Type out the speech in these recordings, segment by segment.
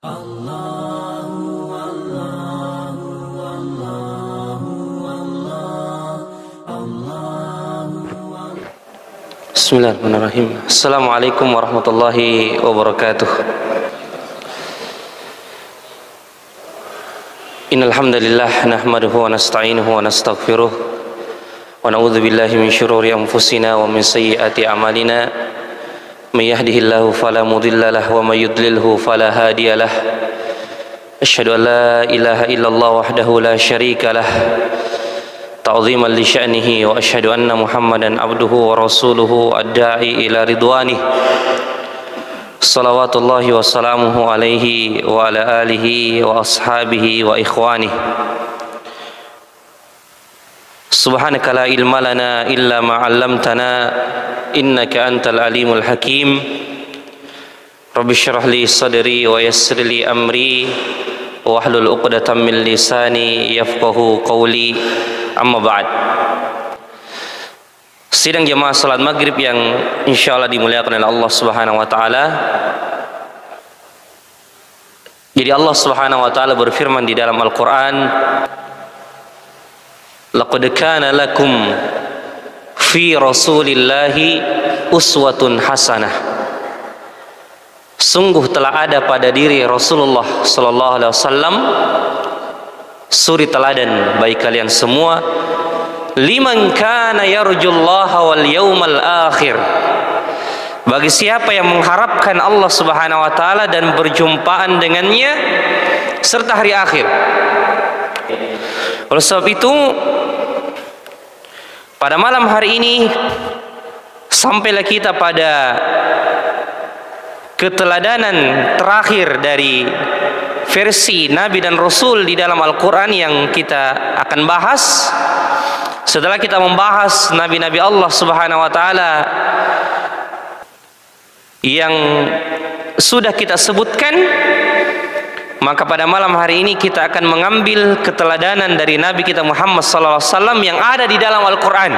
Bismillahirrahmanirrahim. Assalamualaikum warahmatullahi wabarakatuh. Innal hamdalillah nahmaduhu wa nasta'inuhu wa nastaghfiruh wa na'udzu billahi min syururi anfusina wa min sayyiati a'malina. May yahdihillahu fala mudilla lahu wa may yudlilhu fala hadiya lahu. Asyhadu an la ilaha illallah wahdahu la syarika lah ta'ziman li sya'nihi wa asyhadu anna Muhammadan abduhu wa rasuluhu ad-da'i ila ridwanih. Salawatullahi wa salamuhu alaihi wa ala alihi wa ashabihi wa ikhwanih. Subhanaka la ilma lana illa ma 'allamtana innaka antal alimul hakim. Rabbi shrah li sadri wa yassir li amri wahlul 'uqdatam min lisani yafqahu qawli. Amma ba'd. Sidang jemaah salat maghrib yang insyaallah dimuliakan oleh Allah Subhanahu wa taala. Jadi Allah Subhanahu wa taala berfirman di dalam Al-Qur'an, laqad kana lakum fi rasulillahi uswatun hasanah. Sungguh telah ada pada diri Rasulullah sallallahu alaihi wasallam suri teladan bagi kalian semua, liman kana yarjullaha wal yaumal akhir, bagi siapa yang mengharapkan Allah Subhanahu wa taala dan berjumpaan dengannya serta hari akhir. Oleh sebab itu pada malam hari ini sampailah kita pada keteladanan terakhir dari versi Nabi dan Rasul di dalam Al-Quran yang kita akan bahas. Setelah kita membahas Nabi-Nabi Allah Subhanahu wa ta'ala yang sudah kita sebutkan, maka pada malam hari ini kita akan mengambil keteladanan dari Nabi kita Muhammad SAW yang ada di dalam Al-Quran.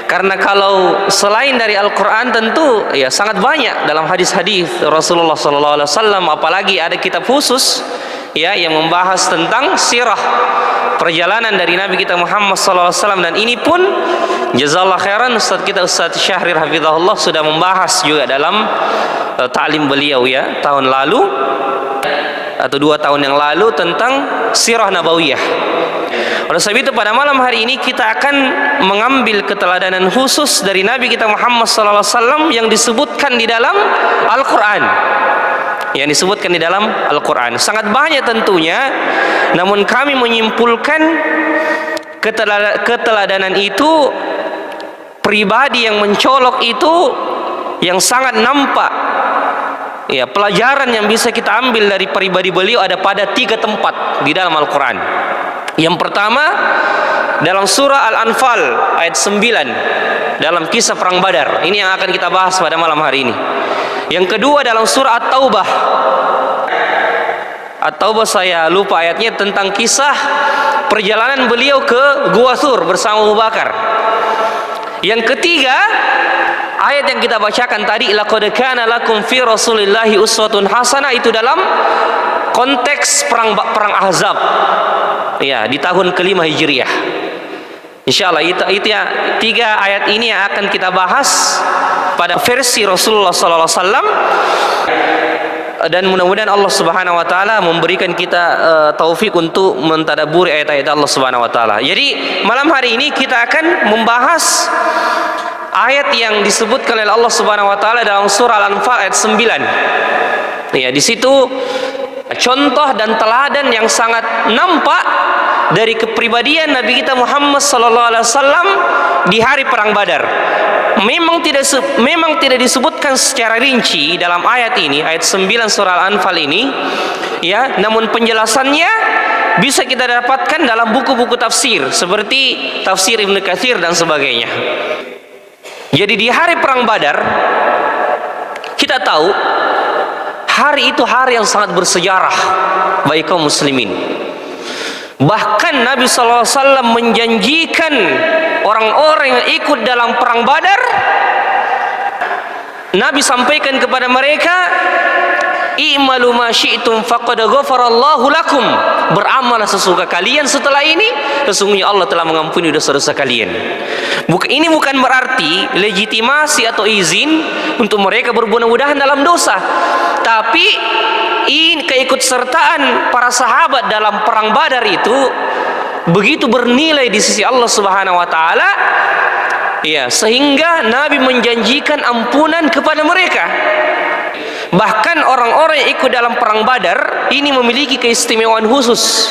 Karena kalau selain dari Al-Quran tentu ya sangat banyak dalam hadis-hadis Rasulullah SAW, apalagi ada kitab khusus ya yang membahas tentang sirah perjalanan dari Nabi kita Muhammad SAW. Dan ini pun jazakallahu khairan Ustaz kita Ustaz Syahrir hafizahullah sudah membahas juga dalam ta'lim beliau ya tahun lalu atau 2 tahun yang lalu tentang sirah nabawiyah. Oleh sebab itu pada malam hari ini kita akan mengambil keteladanan khusus dari Nabi kita Muhammad SAW yang disebutkan di dalam Al-Quran. Yang disebutkan di dalam Al-Quran sangat banyak tentunya, namun kami menyimpulkan keteladanan itu, pribadi yang mencolok itu yang sangat nampak ya, pelajaran yang bisa kita ambil dari pribadi beliau ada pada 3 tempat di dalam Al-Quran. Yang pertama dalam surah Al-Anfal ayat 9 dalam kisah perang Badar. Ini yang akan kita bahas pada malam hari ini. Yang kedua dalam surah At-Taubah. At-Taubah saya lupa ayatnya, tentang kisah perjalanan beliau ke Gua Thur bersama Abu Bakar. Yang ketiga ayat yang kita bacakan tadi, laqad kana lakum fi rasulillahi uswatun hasanah, itu dalam konteks perang Ahzab ya di tahun ke-5 Hijriah. Insyaallah itu ya 3 ayat ini yang akan kita bahas pada versi Rasulullah sallallahu alaihi wasallam, dan mudah-mudahan Allah Subhanahu wa taala memberikan kita taufik untuk mentadabburi ayat-ayat Allah Subhanahu wa taala. Jadi malam hari ini kita akan membahas ayat yang disebutkan oleh Allah Subhanahu wa taala dalam surah Al-Anfal ayat 9. Ya, di situ contoh dan teladan yang sangat nampak dari kepribadian Nabi kita Muhammad sallallahu alaihi wasallam di hari perang Badar. Memang tidak disebutkan secara rinci dalam ayat ini, ayat 9 surah Al-Anfal ini ya, namun penjelasannya bisa kita dapatkan dalam buku-buku tafsir seperti tafsir Ibnu Katsir dan sebagainya. Jadi di hari perang Badar kita tahu hari itu hari yang sangat bersejarah bagi kaum muslimin. Bahkan Nabi SAW menjanjikan orang-orang yang ikut dalam perang Badar, Nabi sampaikan kepada mereka, i'malu ma syi'tum faqad ghafarallahu lakum. Beramallah sesuka kalian setelah ini, sesungguhnya Allah telah mengampuni dosa-dosa kalian. Ini bukan berarti legitimasi atau izin untuk mereka bermudah-mudahan dalam dosa, tapi ini keikutsertaan para sahabat dalam perang Badar itu begitu bernilai di sisi Allah Subhanahu wa taala, ya, sehingga Nabi menjanjikan ampunan kepada mereka. Bahkan orang-orang yang ikut dalam perang Badar ini memiliki keistimewaan khusus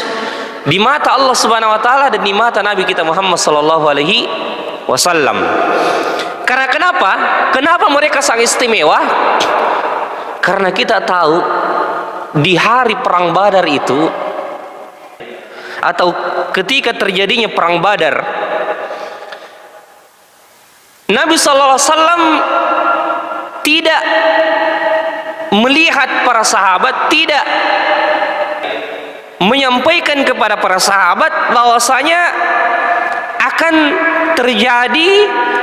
di mata Allah Subhanahu wa taala dan di mata Nabi kita Muhammad sallallahu alaihi wasallam. Karena kenapa? Kenapa mereka sangat istimewa? Karena kita tahu di hari perang Badar itu, atau ketika terjadinya perang Badar, Nabi sallallahu alaihi wasallam tidak melihat para sahabat, tidak menyampaikan kepada para sahabat bahwasanya akan terjadi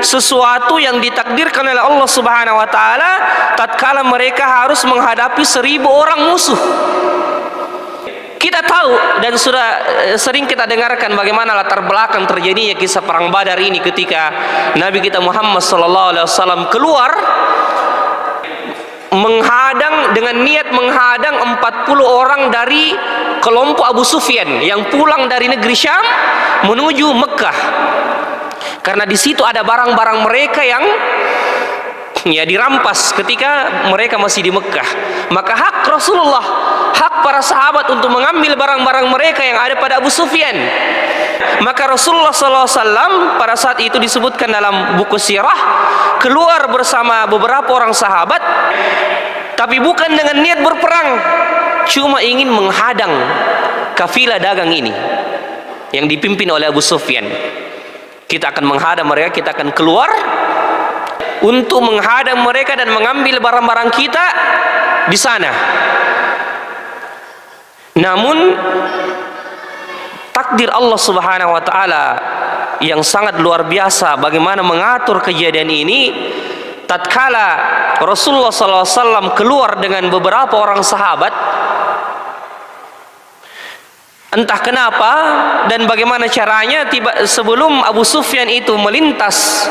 sesuatu yang ditakdirkan oleh Allah Subhanahu wa taala tatkala mereka harus menghadapi 1000 orang musuh. Kita tahu dan sudah sering kita dengarkan bagaimana latar belakang terjadinya kisah perang Badar ini, ketika Nabi kita Muhammad sallallahu alaihi wasallam keluar menghadang, dengan niat menghadang 40 orang dari kelompok Abu Sufyan yang pulang dari negeri Syam menuju Mekah. Karena di situ ada barang-barang mereka yang ya dirampas ketika mereka masih di Mekah. Maka hak Rasulullah, hak para sahabat untuk mengambil barang-barang mereka yang ada pada Abu Sufyan. Maka Rasulullah SAW pada saat itu disebutkan dalam buku sirah, keluar bersama beberapa orang sahabat, tapi bukan dengan niat berperang, cuma ingin menghadang kafilah dagang ini yang dipimpin oleh Abu Sufyan. Kita akan menghadang mereka, kita akan keluar untuk menghadang mereka dan mengambil barang-barang kita di sana. Namun takdir Allah Subhanahu wa taala yang sangat luar biasa bagaimana mengatur kejadian ini. Tatkala Rasulullah SAW keluar dengan beberapa orang sahabat, entah kenapa dan bagaimana caranya, sebelum Abu Sufyan itu melintas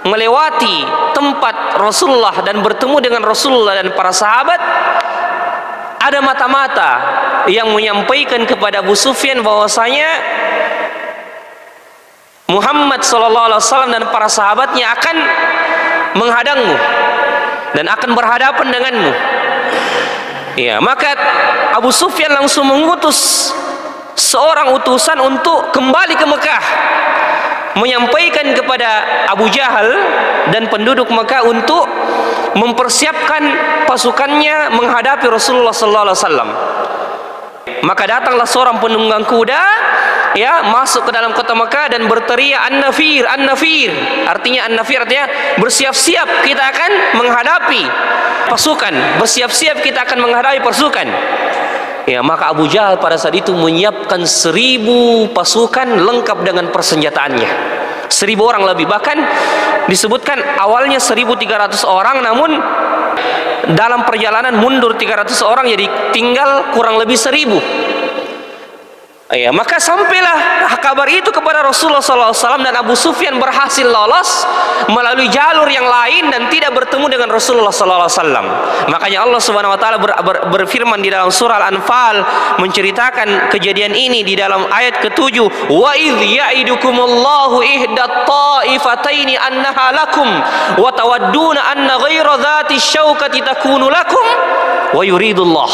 melewati tempat Rasulullah dan bertemu dengan Rasulullah dan para sahabat, ada mata-mata yang menyampaikan kepada Abu Sufyan bahwasanya Muhammad SAW dan para sahabatnya akan menghadangmu dan akan berhadapan denganmu. Ya, maka Abu Sufyan langsung mengutus seorang utusan untuk kembali ke Mekah, menyampaikan kepada Abu Jahal dan penduduk Mekah untuk mempersiapkan pasukannya menghadapi Rasulullah sallallahu alaihi wasallam. Maka datanglah seorang penunggang kuda, ya, masuk ke dalam kota Mekah dan berteriak an-nafir, an-nafir. Artinya an-nafir artinya bersiap-siap kita akan menghadapi pasukan, bersiap-siap kita akan menghadapi pasukan. Ya, maka Abu Jahal pada saat itu menyiapkan 1000 pasukan lengkap dengan persenjataannya. 1000 orang lebih, bahkan disebutkan awalnya 1300 orang, namun dalam perjalanan mundur 300 orang, jadi tinggal kurang lebih 1000. Ya, maka sampailah kabar itu kepada Rasulullah SAW dan Abu Sufyan berhasil lolos melalui jalur yang lain dan tidak bertemu dengan Rasulullah SAW. Makanya Allah Subhanahu Wa Taala berfirman di dalam surah Al-Anfal menceritakan kejadian ini di dalam ayat ke-7, wa idh ya'idukumullahu ihdat ta'ifataini annaha lakum wa tawadduna anna ghaira dhati syaukati takunu lakum wa yuridullah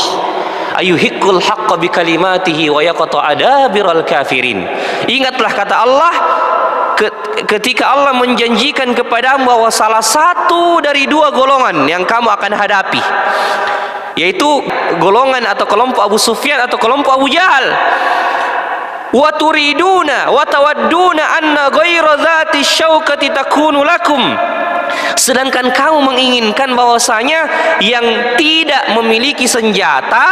ayuhiqqul haqqa bikalimatihi wa yaqta adabiral kafirin. Ingatlah kata Allah ketika Allah menjanjikan kepadamu bahwa salah satu dari 2 golongan yang kamu akan hadapi, yaitu golongan atau kelompok Abu Sufyan atau kelompok Abu Jahal. Wa turiduna wa tawadduna anna ghaira dzati syaukati takunu lakum. Sedangkan kamu menginginkan bahwasanya yang tidak memiliki senjata,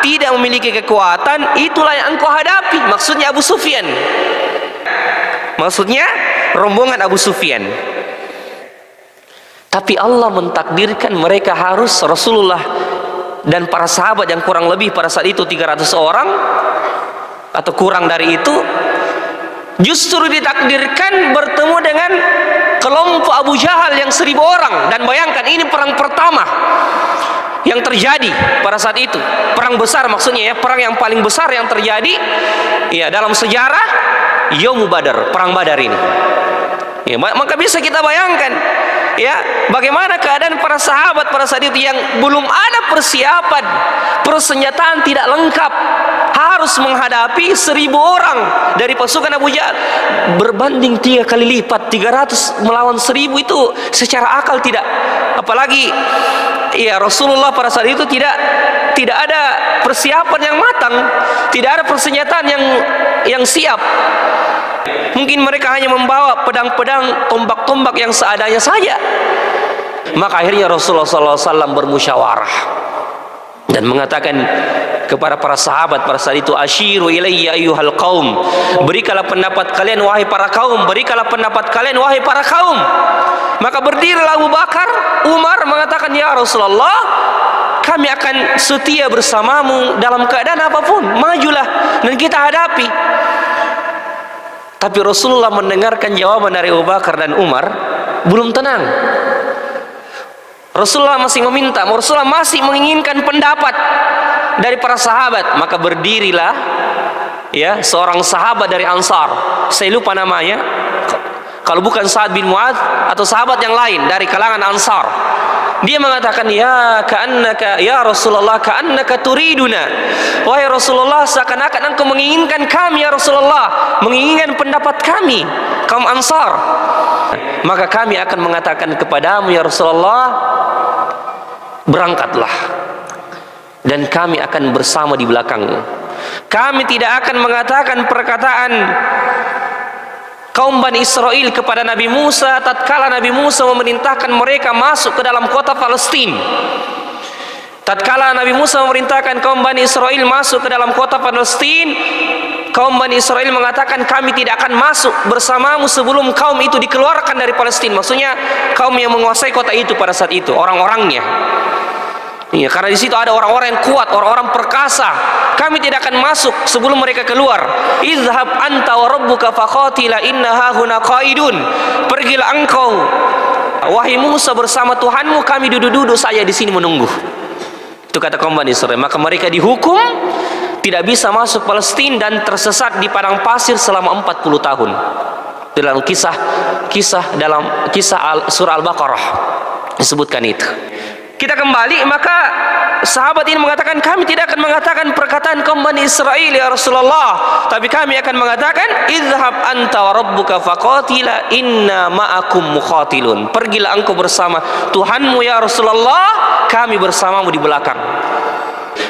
tidak memiliki kekuatan, itulah yang engkau hadapi. Maksudnya Abu Sufyan. Maksudnya rombongan Abu Sufyan. Tapi Allah mentakdirkan mereka harus, Rasulullah dan para sahabat yang kurang lebih pada saat itu 300 orang atau kurang dari itu, justru ditakdirkan bertemu dengan kelompok Abu Jahal yang 1000 orang. Dan bayangkan, ini perang pertama yang terjadi pada saat itu, perang besar maksudnya ya, perang yang paling besar yang terjadi ya dalam sejarah, Yaum Badar, perang Badar ini ya. Maka bisa kita bayangkan ya, bagaimana keadaan para sahabat pada saat itu yang belum ada persiapan, persenjataan tidak lengkap, harus menghadapi 1000 orang dari pasukan Abu Jahal, berbanding 3 kali lipat. 300 melawan 1000 itu secara akal tidak, apalagi ya Rasulullah pada saat itu tidak ada persiapan yang matang, tidak ada persenjataan yang siap. Mungkin mereka hanya membawa pedang-pedang, tombak-tombak yang seadanya saja. Maka akhirnya Rasulullah SAW bermusyawarah dan mengatakan kepada para sahabat pada saat itu, asyiru ilayya ayyuhal qaum, berikanlah pendapat kalian wahai para kaum, berikanlah pendapat kalian wahai para kaum. Maka berdirilah Abu Bakar, Umar mengatakan, ya Rasulullah, kami akan setia bersamamu dalam keadaan apapun, majulah dan kita hadapi. Tapi Rasulullah mendengarkan jawaban dari Abu Bakar dan Umar, belum tenang. Rasulullah masih meminta, Rasulullah masih menginginkan pendapat dari para sahabat. Maka berdirilah ya seorang sahabat dari Ansar, saya lupa namanya, kalau bukan Sa'ad bin Mu'adz atau sahabat yang lain dari kalangan Ansar. Dia mengatakan, ya ka'annaka ya Rasulullah, ka'annaka turiduna, wahai Rasulullah, seakan-akan engkau menginginkan kami ya Rasulullah, menginginkan pendapat kami kaum Ansar. Maka kami akan mengatakan kepadamu ya Rasulullah, berangkatlah dan kami akan bersama di belakangmu. Kami tidak akan mengatakan perkataan kaum Bani Israel kepada Nabi Musa tatkala Nabi Musa memerintahkan mereka masuk ke dalam kota Palestina. Tatkala Nabi Musa memerintahkan kaum Bani Israel masuk ke dalam kota Palestina, kaum Bani Israel mengatakan, kami tidak akan masuk bersamamu sebelum kaum itu dikeluarkan dari Palestina. Maksudnya kaum yang menguasai kota itu pada saat itu, orang-orangnya. Ya, karena di situ ada orang-orang yang kuat, orang-orang perkasa. Kami tidak akan masuk sebelum mereka keluar. Izhab anta wa rabbuka faqatila inna hahuna qaidun. Pergilah engkau wahai Musa bersama Tuhanmu, kami duduk-duduk saja di sini menunggu. Itu kata kaum Bani Israil. Maka mereka dihukum tidak bisa masuk Palestina dan tersesat di padang pasir selama 40 tahun. Dalam dalam kisah surah Al-Baqarah disebutkan itu. Kita kembali, maka sahabat ini mengatakan, kami tidak akan mengatakan perkataan kaum Bani Israil ya Rasulullah, tapi kami akan mengatakan, izhab anta wa rabbuka faqatila inna ma'akum muqatilun. Pergilah engkau bersama Tuhanmu ya Rasulullah, kami bersamamu di belakang.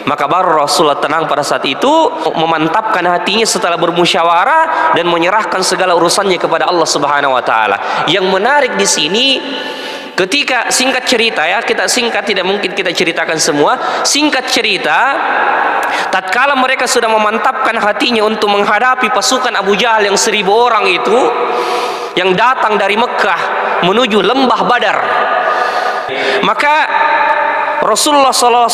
Maka baru Rasulullah tenang pada saat itu, memantapkan hatinya setelah bermusyawarah dan menyerahkan segala urusannya kepada Allah Subhanahu wa taala. Yang menarik di sini, ketika singkat cerita ya, kita singkat, tidak mungkin kita ceritakan semua. Singkat cerita, tatkala mereka sudah memantapkan hatinya untuk menghadapi pasukan Abu Jahal yang 1000 orang itu, yang datang dari Mekah menuju lembah Badar, maka Rasulullah SAW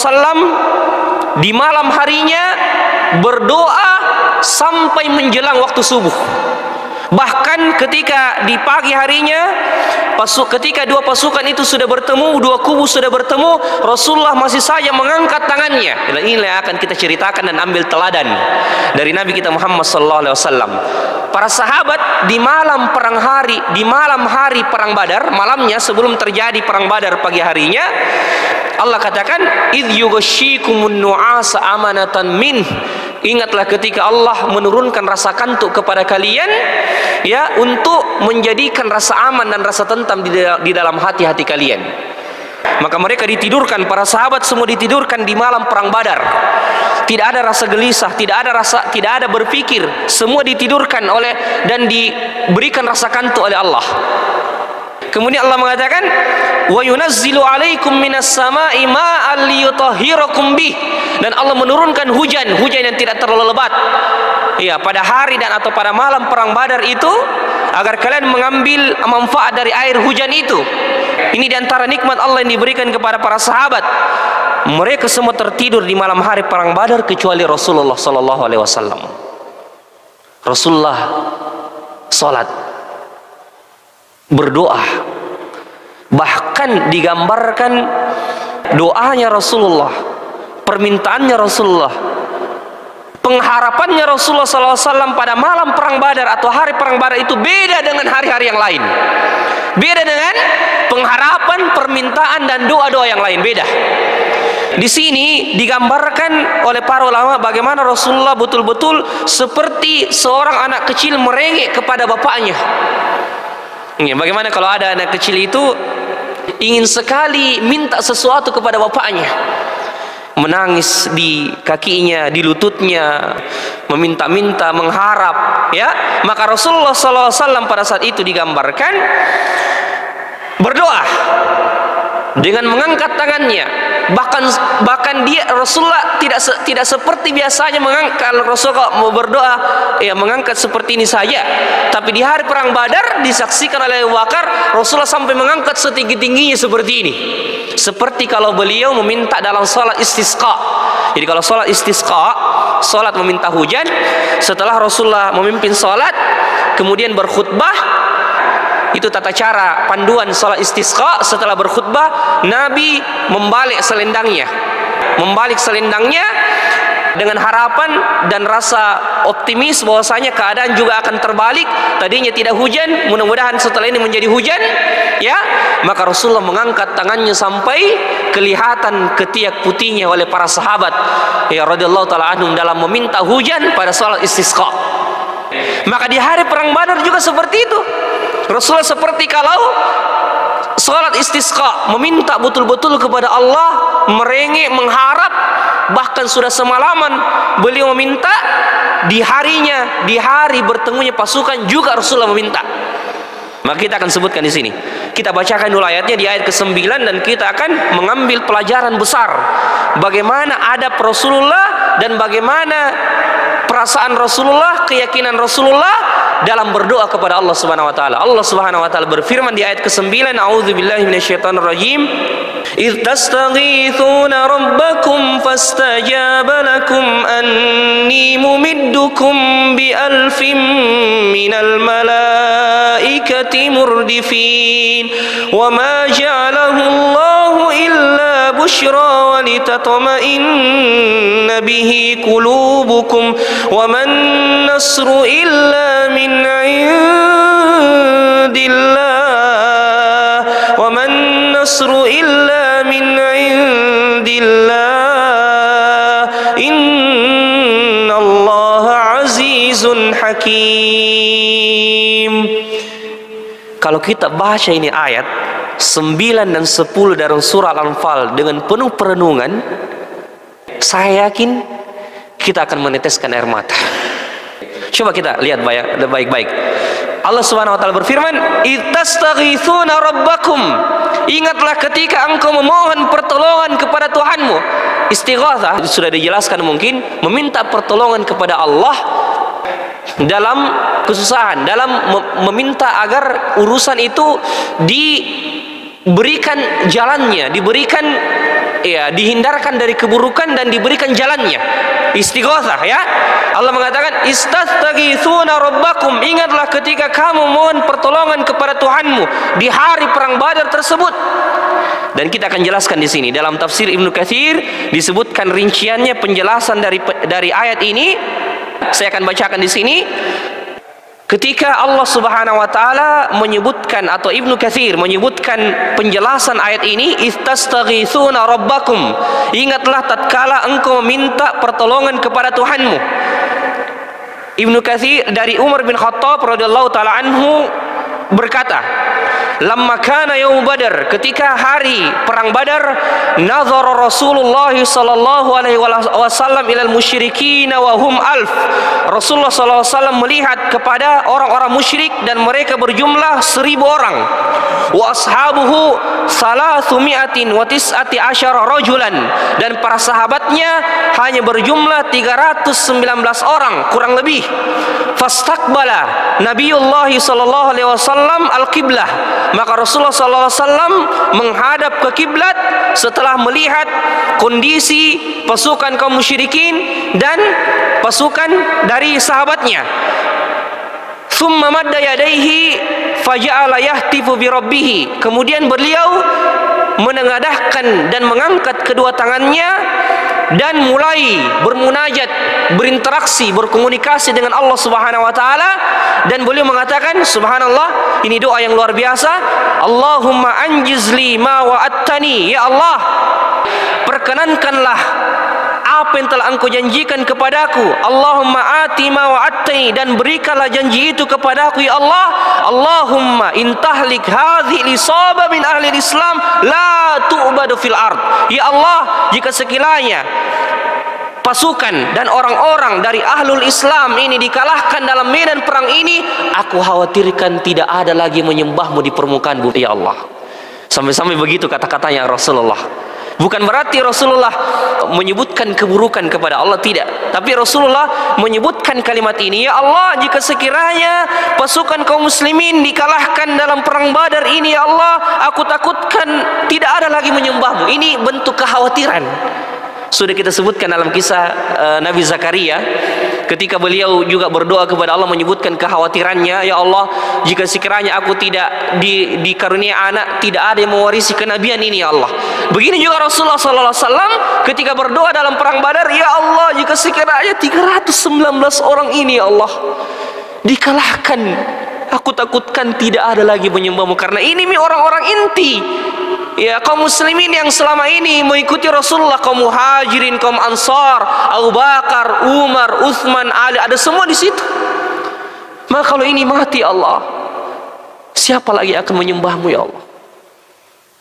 di malam harinya berdoa sampai menjelang waktu subuh. Bahkan ketika di pagi harinya, ketika dua pasukan itu sudah bertemu, dua kubu sudah bertemu, Rasulullah masih saja mengangkat tangannya. Dan inilah yang akan kita ceritakan dan ambil teladan dari Nabi kita Muhammad SAW. Para sahabat di malam hari perang Badar, malamnya sebelum terjadi perang Badar pagi harinya, Allah katakan, idh yughashshikumun nu'asa amanatan min. Ingatlah ketika Allah menurunkan rasa kantuk kepada kalian ya, untuk menjadikan rasa aman dan rasa tentam di dalam hati-hati kalian. Maka mereka ditidurkan, para sahabat semua ditidurkan di malam perang Badar. Tidak ada rasa gelisah, tidak ada berpikir, semua ditidurkan dan diberikan rasa kantuk oleh Allah. Kemudian Allah mengatakan, wa yunazzilu 'alaikum minas sama'i ma'an liyutahhirakum bih. Dan Allah menurunkan hujan yang tidak terlalu lebat ya pada hari dan atau pada malam perang Badar itu, agar kalian mengambil manfaat dari air hujan itu. Ini diantara nikmat Allah yang diberikan kepada para sahabat. mereka semua tertidur di malam hari perang Badar kecuali Rasulullah sallallahu alaihi wasallam. Rasulullah salat, berdoa, bahkan digambarkan doanya Rasulullah, permintaannya Rasulullah, pengharapannya Rasulullah SAW pada malam perang Badar atau hari perang Badar itu beda dengan hari-hari yang lain. Beda dengan pengharapan, permintaan dan doa-doa yang lain, beda. Di sini digambarkan oleh para ulama bagaimana Rasulullah betul-betul seperti seorang anak kecil merengek kepada bapaknya. Bagaimana kalau ada anak kecil itu ingin sekali minta sesuatu kepada bapaknya, menangis di kakinya, di lututnya, meminta-minta, mengharap, ya. Maka Rasulullah SAW pada saat itu digambarkan berdoa dengan mengangkat tangannya. Bahkan dia Rasulullah tidak seperti biasanya mengangkat. Rasulullah mau berdoa ya mengangkat seperti ini saja, tapi di hari perang Badar disaksikan oleh Abu Bakar, Rasulullah sampai mengangkat setinggi-tingginya seperti ini, seperti kalau beliau meminta dalam salat istisqa. Jadi kalau salat istisqa, salat meminta hujan, setelah Rasulullah memimpin salat kemudian berkhutbah, itu tata cara panduan salat istisqa. Setelah berkhutbah, Nabi membalik selendangnya dengan harapan dan rasa optimis bahwasanya keadaan juga akan terbalik. Tadinya tidak hujan, mudah-mudahan setelah ini menjadi hujan, ya. Maka Rasulullah mengangkat tangannya sampai kelihatan ketiak putihnya oleh para sahabat ya radhiyallahu taala anhum dalam meminta hujan pada salat istisqa. Maka di hari perang Badar juga seperti itu. Rasulullah seperti kalau salat istisqa, meminta betul-betul kepada Allah, merengek, mengharap, bahkan sudah semalaman beliau meminta. Di harinya, di hari bertemunya pasukan juga Rasulullah meminta. Maka kita akan sebutkan di sini. Kita bacakan dulu ayatnya di ayat ke-9 dan kita akan mengambil pelajaran besar bagaimana adab Rasulullah dan bagaimana perasaan Rasulullah, keyakinan Rasulullah dalam berdoa kepada Allah Subhanahu wa taala. Allah Subhanahu wa taala berfirman di ayat ke-9, A'udzubillahi minasyaitonir rajim. إذ تستغيثون ربكم فاستجاب لكم أني ممدكم بألف من الملائكة مردفين وما جعله الله إلا بشرى ولتطمئن به قلوبكم وما النصر إلا من عند الله وما النصر إلا من عند الله إن الله عزيز حكيم. Kalau kita baca ini ayat 9 dan 10 dari surah Al-Anfal dengan penuh perenungan, saya yakin kita akan meneteskan air mata. Coba kita lihat baik-baik. Allah Subhanahu wa taala berfirman, "Ittastaghitsuna rabbakum." Ingatlah ketika engkau memohon pertolongan kepada Tuhanmu. Istighatsah sudah dijelaskan, mungkin meminta pertolongan kepada Allah dalam kesusahan, dalam meminta agar urusan itu diberikan jalannya, diberikan ya, dihindarkan dari keburukan dan diberikan jalannya. Istighatsah, ya. Allah mengatakan, "Istastaghitsuna rabbakum." Ingatlah ketika kamu mohon pertolongan kepada Tuhanmu di hari perang Badar tersebut. Dan kita akan jelaskan di sini dalam tafsir Ibnu Katsir disebutkan rinciannya, penjelasan dari ayat ini. Saya akan bacakan di sini. Ketika Allah Subhanahu wa taala menyebutkan, atau Ibnu Katsir menyebutkan penjelasan ayat ini, "Istastaghitsuna rabbakum." Ingatlah tatkala engkau meminta pertolongan kepada Tuhanmu. Ibnu Katsir dari Umar bin Khattab radhiyallahu taala anhu berkata, "Lamma kana yaum Badar," ketika hari perang Badar, "Nazara Rasulullah sallallahu alaihi wasallam ilal musyrikin wa hum alf." Rasulullah sallallahu alaihi wasallam melihat kepada orang-orang musyrik dan mereka berjumlah 1000 orang. Wa ashabuhu 319 rajulan, dan para sahabatnya hanya berjumlah 319 orang kurang lebih. Fastaqbala Nabiullah sallallahu alaihi wasallam al-qiblah. Maka Rasulullah SAW menghadap ke kiblat setelah melihat kondisi pasukan kaum musyrikin dan pasukan dari sahabatnya. Thumma madda yadayhi faja'ala yahtifu bi rabbih. Kemudian beliau menengadahkan dan mengangkat kedua tangannya dan mulai bermunajat, berinteraksi, berkomunikasi dengan Allah Subhanahu wa taala, dan beliau mengatakan, subhanallah, ini doa yang luar biasa, Allahumma anjizli ma wa'attani, ya Allah, perkenankanlah apa yang telah engkau janjikan kepadaku. Allahumma ati ma wa'attani, dan berikanlah janji itu kepadaku, ya Allah. Allahumma intahlik hadhi lisaba min ahli Islam la tu'badu fil ard. Ya Allah, jika sekiranya pasukan dan orang-orang dari ahlul Islam ini dikalahkan dalam medan perang ini, aku khawatirkan tidak ada lagi menyembahmu di permukaan bumi, ya Allah. Sampai-sampai begitu kata-katanya Rasulullah. Bukan berarti Rasulullah menyebutkan keburukan kepada Allah, tidak. Tapi Rasulullah menyebutkan kalimat ini, ya Allah, jika sekiranya pasukan kaum muslimin dikalahkan dalam perang Badar ini, ya Allah, aku takutkan tidak ada lagi menyembahmu. Ini bentuk kekhawatiran. Sudah kita sebutkan dalam kisah Nabi Zakaria, ketika beliau juga berdoa kepada Allah menyebutkan kekhawatirannya, ya Allah, jika sekiranya aku tidak dikarunia anak, tidak ada yang mewarisi kenabian ini, ya Allah. Begini juga Rasulullah SAW ketika berdoa dalam perang Badar, ya Allah, jika sekiranya 319 orang ini, ya Allah, dikalahkan, aku takutkan tidak ada lagi menyembahmu, karena ini orang-orang inti, ya, kaum muslimin yang selama ini mengikuti Rasulullah, kaum muhajirin, kaum ansar, Abu Bakar, Umar, Uthman, Ali, ada semua di situ. Maka kalau ini mati, Allah, siapa lagi akan menyembahmu, ya Allah?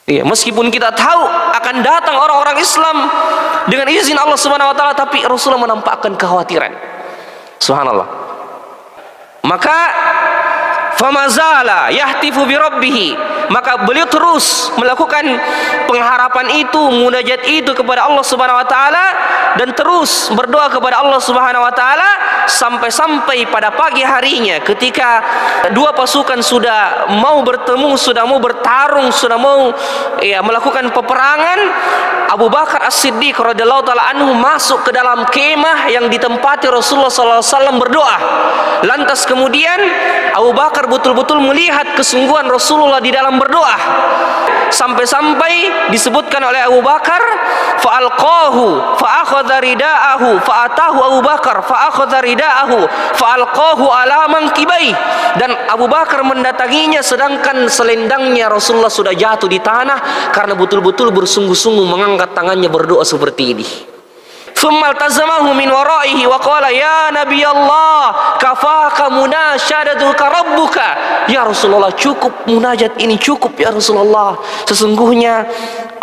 Ya, meskipun kita tahu akan datang orang-orang Islam dengan izin Allah Subhanahu wa taala, tapi Rasulullah menampakkan kekhawatiran. Subhanallah. Maka famazala yahtifu bi rabbih, maka beliau terus melakukan pengharapan itu, munajat itu kepada Allah Subhanahu wa taala, dan terus berdoa kepada Allah Subhanahu wa taala sampai-sampai pada pagi harinya ketika dua pasukan sudah mau bertemu, sudah mau bertarung, sudah mau melakukan peperangan, Abu Bakar As-Siddiq radhiyallahu taala anhu masuk ke dalam kemah yang ditempati Rasulullah SAW berdoa. Lantas kemudian Abu Bakar betul-betul melihat kesungguhan Rasulullah di dalam berdoa, sampai-sampai disebutkan oleh Abu Bakar, fa'alqahu fa'akhadha rida'ahu fa'atahu Abu Bakar fa'akhadha rida'ahu fa'alqahu ala mankibai, dan Abu Bakar mendatanginya sedangkan selendangnya Rasulullah sudah jatuh di tanah karena betul-betul bersungguh-sungguh mengangkat tangannya berdoa seperti ini. Thumma altazamahu min waraihi wa qala ya Nabi Allah kafaka munasyadatuka rabbuka. Ya Rasulullah, cukup munajat ini, cukup ya Rasulullah. Sesungguhnya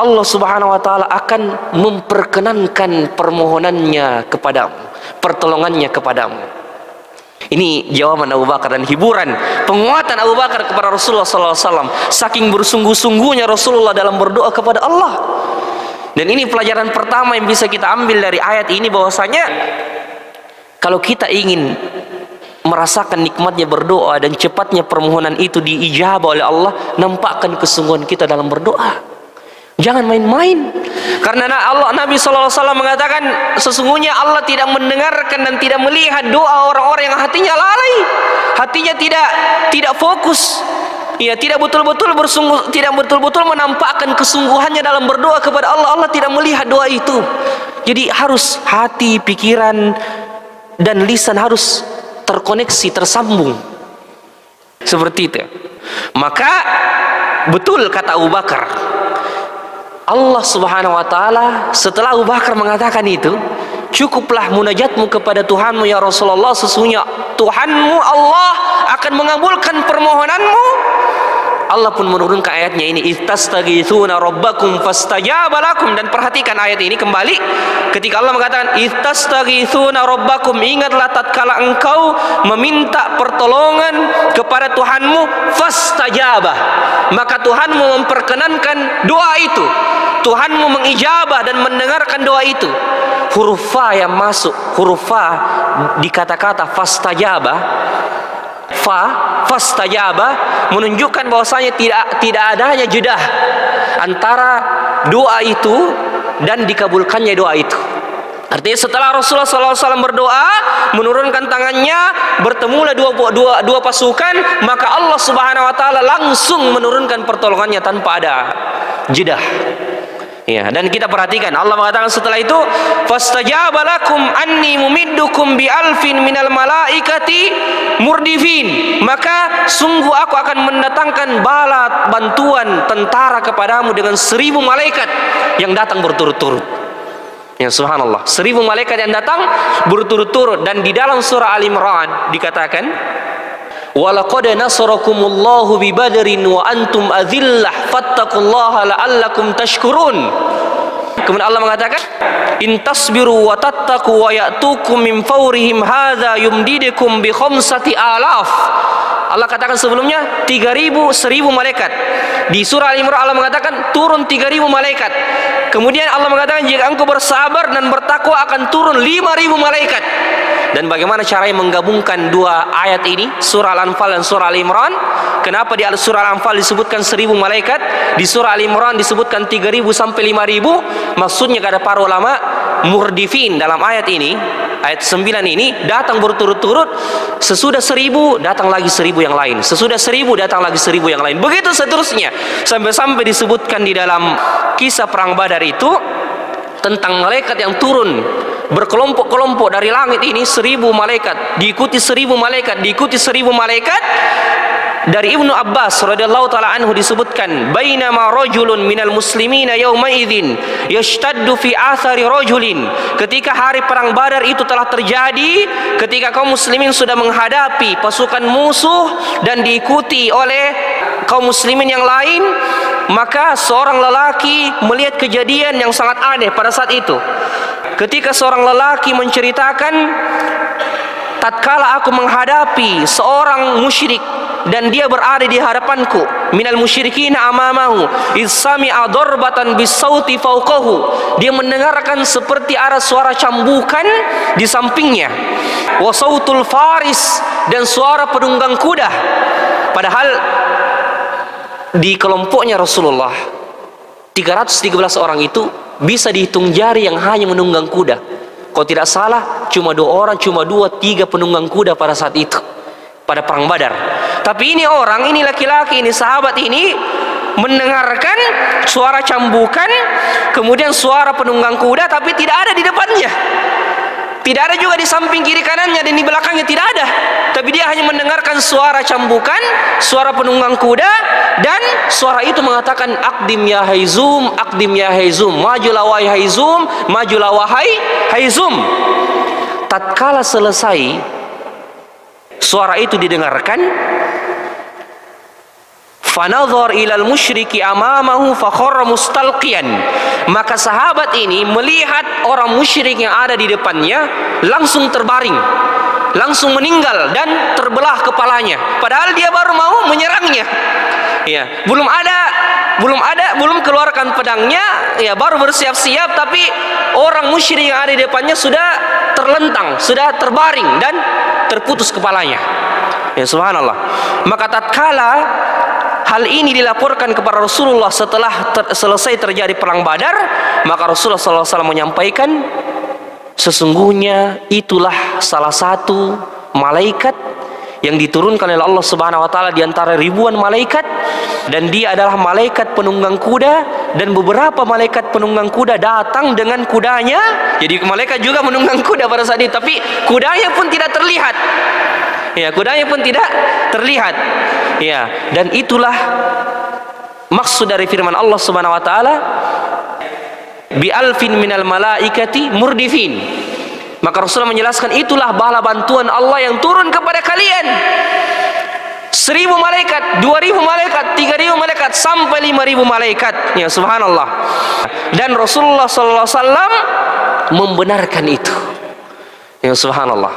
Allah Subhanahu wa taala akan memperkenankan permohonannya kepadamu, pertolongannya kepadamu. Ini jawaban Abu Bakar dan hiburan, penguatan Abu Bakar kepada Rasulullah SAW. Saking bersungguh-sungguhnya Rasulullah dalam berdoa kepada Allah. Dan ini pelajaran pertama yang bisa kita ambil dari ayat ini, bahwasanya kalau kita ingin merasakan nikmatnya berdoa dan cepatnya permohonan itu diijabah oleh Allah, nampakkan kesungguhan kita dalam berdoa. Jangan main-main. Karena Nabi SAW mengatakan, sesungguhnya Allah tidak mendengarkan dan tidak melihat doa orang-orang yang hatinya lalai, hatinya tidak fokus. Ya, tidak betul-betul bersungguh, tidak betul-betul menampakkan kesungguhannya dalam berdoa kepada Allah. Allah tidak melihat doa itu. Jadi harus hati, pikiran, dan lisan harus terkoneksi, tersambung. Seperti itu. Maka betul kata Abu Bakar, Allah Subhanahu wa taala setelah Abu Bakar mengatakan itu, cukuplah munajatmu kepada Tuhanmu ya Rasulullah, sesungguhnya Tuhanmu Allah akan mengabulkan permohonanmu. Allah pun menurunkan ayatnya ini, istastaghitsuna rabbakum fastajaba lakum. Dan perhatikan ayat ini kembali, ketika Allah mengatakan istastaghitsuna rabbakum, ingatlah tatkala engkau meminta pertolongan kepada Tuhanmu, fastajaba, maka Tuhanmu memperkenankan doa itu, Tuhanmu mengijabah dan mendengarkan doa itu. Huruf fa yang masuk, huruf fa di kata-kata fastajaba fastajaba, menunjukkan bahwasanya tidak adanya jeda antara doa itu dan dikabulkannya doa itu. Artinya setelah Rasulullah SAW berdoa, menurunkan tangannya, bertemulah dua pasukan, maka Allah Subhanahu Wa Taala langsung menurunkan pertolongannya tanpa ada jeda. Ya, dan kita perhatikan Allah mengatakan setelah itu, fastajaba lakum anni mumiddukum bi alfin minal malaikati murdifin, maka sungguh aku akan mendatangkan bala bantuan tentara kepadamu dengan 1000 malaikat yang datang berturut-turut. Ya subhanallah, 1000 malaikat yang datang berturut-turut. Dan di dalam surah Al-Imran dikatakan, walaqad nasarakumullahu bi badrin wa antum adhillah fattaqullaha la'allakum tashkurun. Kemudian Allah mengatakan, in tasbiru wa tattaqu wa ya'tukum min fawrihim hadza yumdidukum bi khamsati alaf. Allah katakan sebelumnya 1000 malaikat. Di surah Al-Imran Allah mengatakan turun 3000 malaikat. Kemudian Allah mengatakan jika engkau bersabar dan bertakwa akan turun 5000 malaikat. Dan bagaimana caranya menggabungkan dua ayat ini, surah Al-Anfal dan surah Al-Imran? Kenapa di surah Al-Anfal disebutkan 1000 malaikat, di surah Al-Imran disebutkan 3000 sampai 5000? Maksudnya kata para ulama, murdifin dalam ayat ini, ayat 9 ini datang berturut-turut. Sesudah 1000 datang lagi 1000 yang lain, sesudah 1000 datang lagi 1000 yang lain, begitu seterusnya sampai disebutkan di dalam kisah perang Badar itu tentang malaikat yang turun berkelompok-kelompok dari langit ini, 1000 malaikat diikuti 1000 malaikat diikuti 1000 malaikat. Dari Ibnu Abbas radhiyallahu taala anhu disebutkan, bainama rajulun minal muslimina yauma idzin yashtaddu fi athari rajulin, ketika hari perang Badar itu telah terjadi, ketika kaum muslimin sudah menghadapi pasukan musuh dan diikuti oleh kaum muslimin yang lain, maka seorang lelaki melihat kejadian yang sangat aneh pada saat itu. Ketika seorang lelaki menceritakan, tatkala aku menghadapi seorang musyrik dan dia berada di hadapanku, minal musyrikin amamahu isami'a darbatan bisauti fawqahu, dia mendengarkan seperti ada suara cambukan di sampingnya, wa sautul faris, dan suara penunggang kuda. Padahal di kelompoknya Rasulullah 313 orang itu bisa dihitung jari yang hanya menunggang kuda. Kalau tidak salah cuma 2 orang, cuma 2, 3 penunggang kuda pada saat itu, pada perang Badar. Tapi ini orang, ini laki-laki, ini sahabat ini mendengarkan suara cambukan, kemudian suara penunggang kuda, tapi tidak ada di depannya, tidak ada juga di samping kiri kanannya, dan di belakangnya tidak ada. Tapi dia hanya mendengarkan suara cambukan, suara penunggang kuda, dan suara itu mengatakan, akdim ya Haizum, akdim ya Haizum, majulah wahai Haizum, majulah wahai Haizum. Tatkala selesai suara itu didengarkan, fanadhar ilal musyriki amamahu fakharra mustalqiyan, maka sahabat ini melihat orang musyrik yang ada di depannya langsung terbaring, langsung meninggal dan terbelah kepalanya, padahal dia baru mau menyerangnya. Ya, belum keluarkan pedangnya, ya baru bersiap-siap, tapi orang musyrik yang ada di depannya sudah terlentang, sudah terbaring dan terputus kepalanya. Ya subhanallah. Maka tatkala hal ini dilaporkan kepada Rasulullah setelah selesai terjadi perang Badar, maka Rasulullah SAW menyampaikan, sesungguhnya itulah salah satu malaikat yang diturunkan oleh Allah Subhanahu wa taala di antara ribuan malaikat, dan dia adalah malaikat penunggang kuda, dan beberapa malaikat penunggang kuda datang dengan kudanya. Jadi malaikat juga menunggang kuda pada saat itu, tapi kudanya pun tidak terlihat. Ya, kudanya pun tidak terlihat. Ya, dan itulah maksud dari firman Allah Subhanahu wa taala, bi alfin minal malaikati murdifin. Maka Rasulullah menjelaskan, itulah bala bantuan Allah yang turun kepada kalian. 1000 malaikat, 2000 malaikat, 3000 malaikat, sampai 5000 malaikat. Ya subhanallah. Dan Rasulullah SAW membenarkan itu. Ya subhanallah.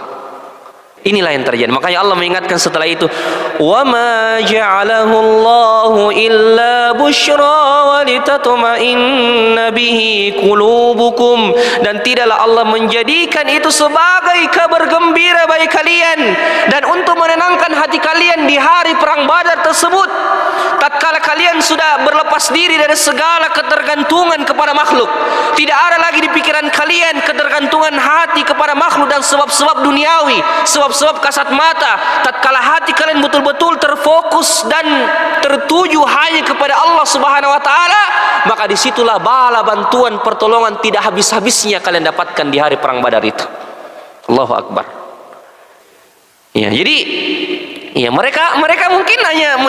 Inilah yang terjadi. Makanya Allah mengingatkan setelah itu, "Wa ma ja'alahu Allahu illa busyra wa litatma'inna bihi qulubukum." Dan tidaklah Allah menjadikan itu sebagai kabar gembira bagi kalian dan untuk menenangkan hati kalian di hari perang Badar tersebut. Tatkala kalian sudah berlepas diri dari segala ketergantungan kepada makhluk, tidak ada lagi di pikiran kalian ketergantungan hati kepada makhluk dan sebab-sebab duniawi, sebab kasat mata. Tatkala hati kalian betul-betul terfokus dan tertuju hanya kepada Allah Subhanahu wa taala, maka disitulah bala, bantuan, pertolongan tidak habis-habisnya kalian dapatkan di hari perang Badar itu. Allahu Akbar. Ya, jadi ya mereka mungkin hanya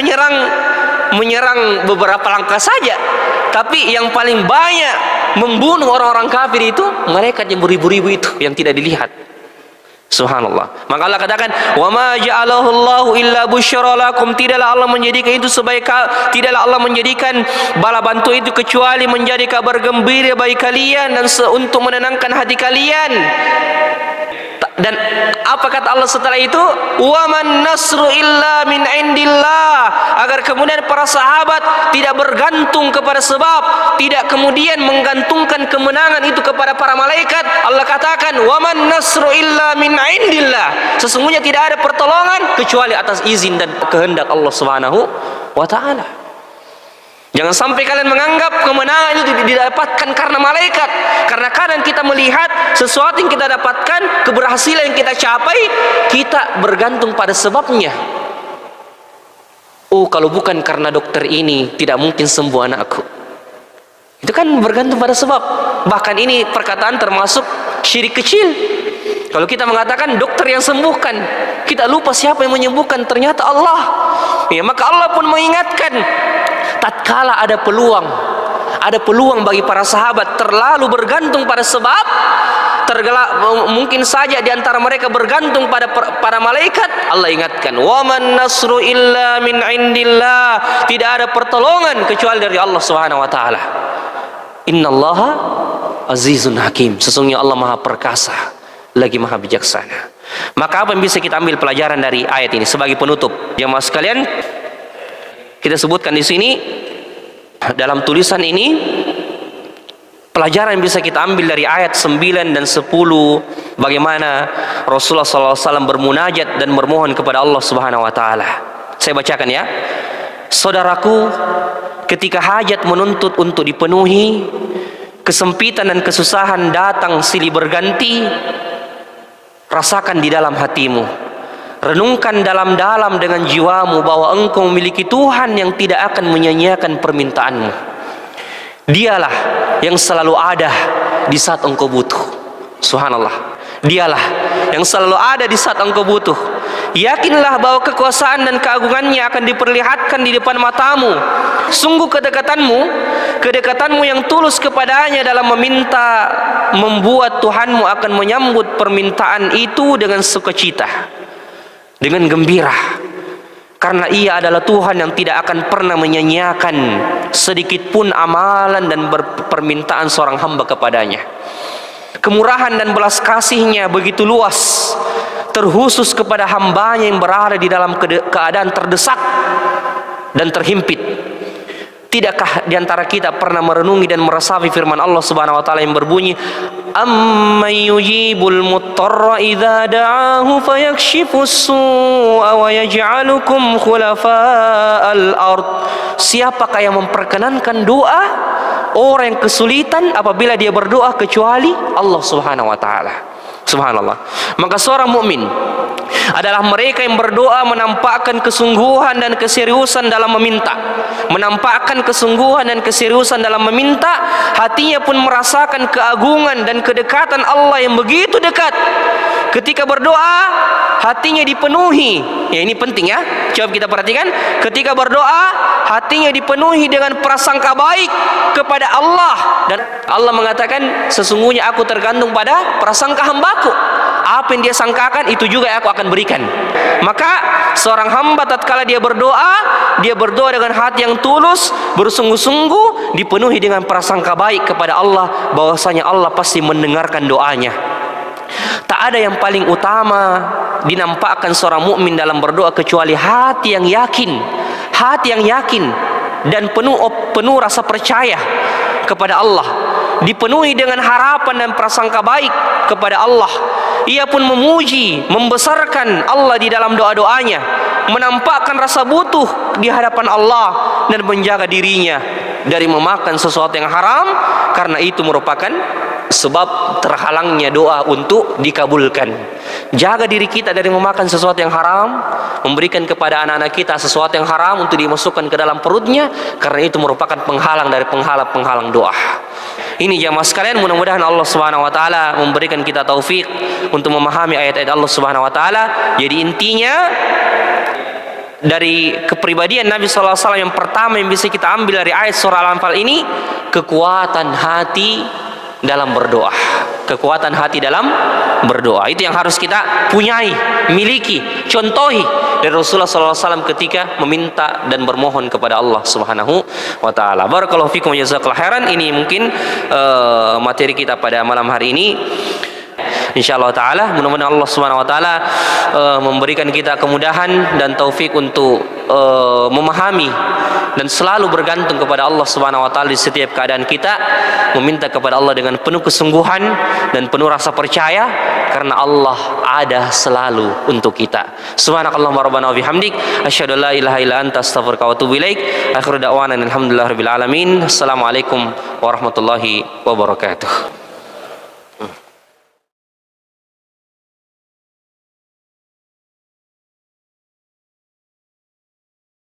menyerang beberapa langkah saja, tapi yang paling banyak membunuh orang-orang kafir itu mereka yang beribu-ribu itu yang tidak dilihat. Subhanallah. Maka Allah katakan, "Wa ma ja'alahu Allahu illa busyra lakum." Tidaklah Allah menjadikan itu tidaklah Allah menjadikan bala bantu itu kecuali menjadi kabar gembira bagi kalian dan untuk menenangkan hati kalian. Dan apa kata Allah setelah itu? "Wa man nasru illa min indillah." Agar kemudian para sahabat tidak bergantung kepada sebab, tidak kemudian menggantungkan kemenangan itu kepada para malaikat. Allah katakan, "Wa man nasru illa min indillah." Sesungguhnya tidak ada pertolongan kecuali atas izin dan kehendak Allah Subhanahu wa taala. Jangan sampai kalian menganggap kemenangan itu didapatkan karena malaikat. Karena kadang kita melihat sesuatu yang kita dapatkan, keberhasilan yang kita capai, kita bergantung pada sebabnya. Oh, kalau bukan karena dokter ini, tidak mungkin sembuh anakku. Itu kan bergantung pada sebab. Bahkan ini perkataan termasuk syirik kecil. Kalau kita mengatakan dokter yang sembuhkan, kita lupa siapa yang menyembuhkan, ternyata Allah. Ya, maka Allah pun mengingatkan, tatkala ada peluang bagi para sahabat terlalu bergantung pada sebab, mungkin saja di antara mereka bergantung pada para malaikat. Allah ingatkan, "Wa man nasru illa min indillah." Tidak ada pertolongan kecuali dari Allah Subhanahu wa taala. Innallaha azizun hakim. Sesungguhnya Allah Maha perkasa lagi Maha bijaksana. Maka apa yang bisa kita ambil pelajaran dari ayat ini sebagai penutup? Jemaah sekalian, kita sebutkan di sini dalam tulisan ini pelajaran yang bisa kita ambil dari ayat 9 dan 10, bagaimana Rasulullah SAW bermunajat dan bermohon kepada Allah Subhanahu wa taala. Saya bacakan ya. "Saudaraku, ketika hajat menuntut untuk dipenuhi, kesempitan dan kesusahan datang silih berganti, rasakan di dalam hatimu, renungkan dalam-dalam dengan jiwamu bahwa engkau memiliki Tuhan yang tidak akan menyia-nyiakan permintaanmu. Dialah yang selalu ada di saat engkau butuh." Subhanallah. Dialah yang selalu ada di saat engkau butuh. Yakinlah bahwa kekuasaan dan keagungannya akan diperlihatkan di depan matamu. Sungguh kedekatanmu yang tulus kepadanya dalam meminta membuat Tuhanmu akan menyambut permintaan itu dengan sukacita, dengan gembira, karena Ia adalah Tuhan yang tidak akan pernah menyia-nyiakan sedikit pun amalan dan permintaan seorang hamba kepadanya. Kemurahan dan belas kasih-Nya begitu luas, terkhusus kepada hambanya yang berada di dalam keadaan terdesak dan terhimpit. Tidakkah di antara kita pernah merenungi dan meresapi firman Allah Subhanahu wa taala yang berbunyi, "Amman yujibul muttarra idza da'ahu fayakshifus su'a wa yaj'alukum khulafa'al ard." Siapakah yang memperkenankan doa orang yang kesulitan apabila dia berdoa kecuali Allah Subhanahu wa taala? Subhanallah. Maka seorang mukmin adalah mereka yang berdoa menampakkan kesungguhan dan keseriusan dalam meminta. Menampakkan kesungguhan dan keseriusan dalam meminta, hatinya pun merasakan keagungan dan kedekatan Allah yang begitu dekat. Ketika berdoa, hatinya dipenuhi. Ya, ini penting ya. Coba kita perhatikan. Ketika berdoa, hatinya dipenuhi dengan prasangka baik kepada Allah. Dan Allah mengatakan, "Sesungguhnya aku tergantung pada prasangka hambaku. Apa yang dia sangkakan, itu juga aku akan berikan." Maka seorang hamba tatkala dia berdoa dengan hati yang tulus, bersungguh-sungguh, dipenuhi dengan prasangka baik kepada Allah, bahwasanya Allah pasti mendengarkan doanya. tak ada yang paling utama dinampakkan seorang mukmin dalam berdoa kecuali hati yang yakin, dan penuh rasa percaya kepada Allah, dipenuhi dengan harapan dan prasangka baik kepada Allah. Ia pun memuji, membesarkan Allah di dalam doa-doanya, menampakkan rasa butuh di hadapan Allah, dan menjaga dirinya dari memakan sesuatu yang haram, karena itu merupakan sebab terhalangnya doa untuk dikabulkan. Jaga diri kita dari memakan sesuatu yang haram, memberikan kepada anak-anak kita sesuatu yang haram untuk dimasukkan ke dalam perutnya, karena itu merupakan penghalang dari penghalang doa. Ini jamaah sekalian, mudah-mudahan Allah Subhanahu wa taala memberikan kita taufik untuk memahami ayat-ayat Allah Subhanahu wa taala. Jadi intinya dari kepribadian Nabi sallallahu alaihi wasallam yang pertama yang bisa kita ambil dari ayat surah Al-Anfal ini, kekuatan hati dalam berdoa. Kekuatan hati dalam berdoa itu yang harus kita punyai, miliki, contohi dari Rasulullah SAW ketika meminta dan bermohon kepada Allah Subhanahu wa taala. Barakallahu fikum wa jazakallahu khairan. Ini mungkin materi kita pada malam hari ini. Insyaallah taala, mudah-mudahan Allah Subhanahu wa taala memberikan kita kemudahan dan taufik untuk memahami dan selalu bergantung kepada Allah Subhanahu wa taala di setiap keadaan kita, meminta kepada Allah dengan penuh kesungguhan dan penuh rasa percaya, karena Allah ada selalu untuk kita. Subhanakallahumma rabbana wa bihamdik, asyhadu an la ilaha illa anta, astaghfiruka wa atubu ilaik. Akhiru da'wana alhamdulillahirabbil alamin. Assalamualaikum warahmatullahi wabarakatuh.